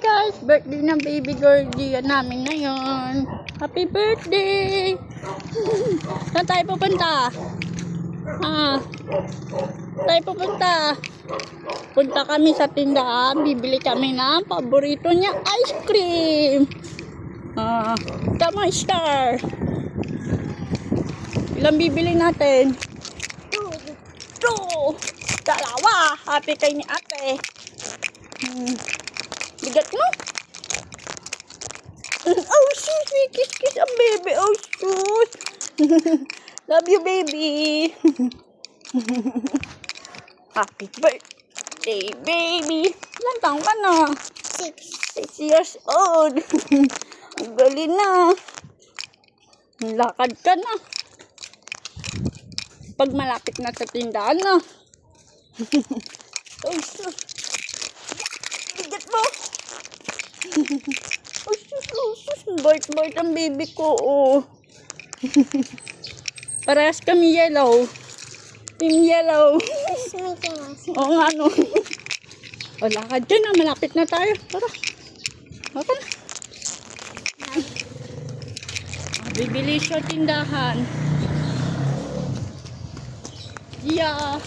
Guys, birthday ng baby girl Gia namin ngayon. Happy birthday! Saan tayo pupunta? Tayo pupunta. Punta kami sa tindahan. Bibili kami ng paborito niya, ice cream. Tama, Star. Ilang bibili natin? 2. Dalawa. Happy kay ni ate. Bigat mo? Oh, sus. May kiss-kiss ang baby. Oh, sus. Love you, baby. Happy birthday, baby. Ilan taong ka na? 6 years old. Ang galing na. Lakad ka na. Pag malapit na sa tindahan na. Oh, sus. Bigat mo. Oh, sus, oh, sus. Bite ang baby ko, oh. Parehas kami yellow. Team yellow. Oo nga, no. O, lakad dyan na. Malapit na tayo. Tara. Baka na. Bibili siya tindahan. Gia.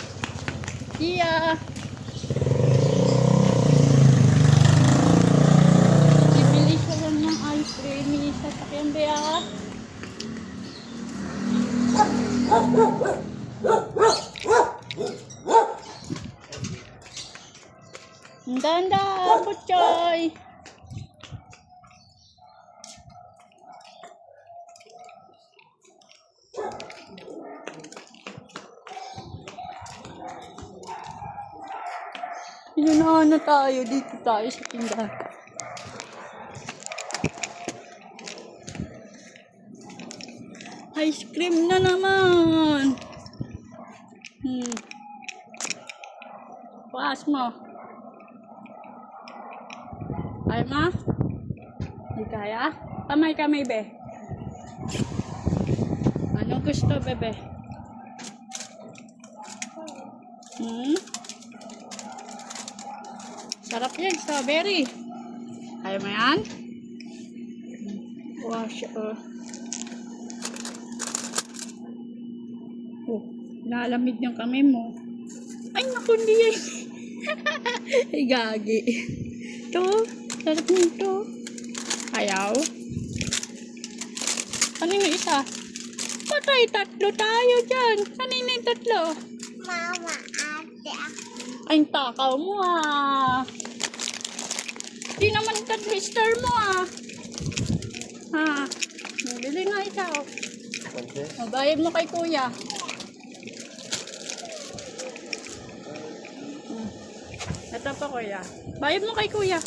Bibili siya lang ng ice cream. Sasakyan ba yan? Danda, Butchoy. Inunahan na tayo. Dito tayo sa tindahan. Ice cream na naman. Paas mo. Kaya mo? Hindi kaya? Kamay, be. Anong gusto, bebe? Sarap yan, strawberry. Kaya mo yan? Wash, lalamig ng kamay mo. Ay, naku, hindi yan. Ay, gagi. Ito, sarap nito. Ayaw. Kanino isa? Patay, 3 tayo dyan. Kanino yung 3? Mama, ate ako. Ay, takaw mo Di naman 3 star mo Bili nga isa Bayad mo kay kuya. Ito pa kuya. Bayad mo kay kuya.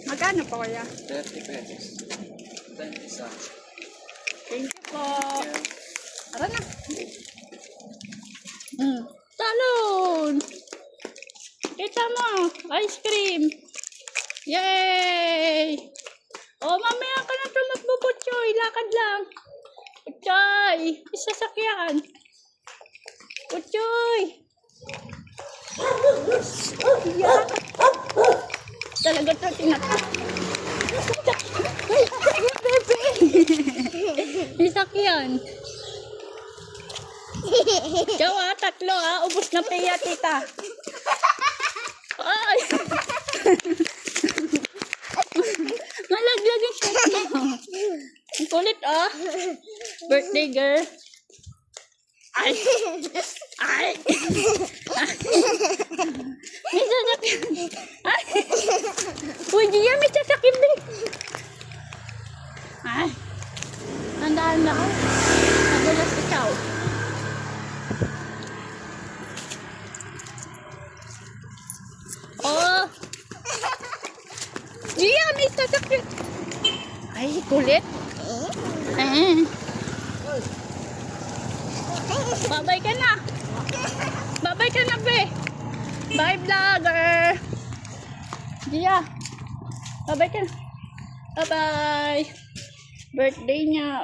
Magkano pa kuya? 30 pesos. Isa. Thank you po. Tara na. Talon! Kita mo. Ice cream. Yay! Mamaya ka na tumakbo, Butchoy. Lakad lang. Butchoy! Isasakyan. Butchoy! Yeah. Talaga ito tinatak. Bebe! Isakyan. Diyaw 3 ubos na peya, tita. Ay! Malaglag yung shot mo. Ang kulit, Birthday girl. Ay! May sasakyan. Ay! Uy, Gia, may sasakyan din. Ay! Tandaan na ako. Nagulas ikaw. Gia, may sasakyan. Ay, kulit. Babay ka na. Babay ka na, be. Bye, vlogger. Gia, babay ka na. Bye-bye. Birthday niya.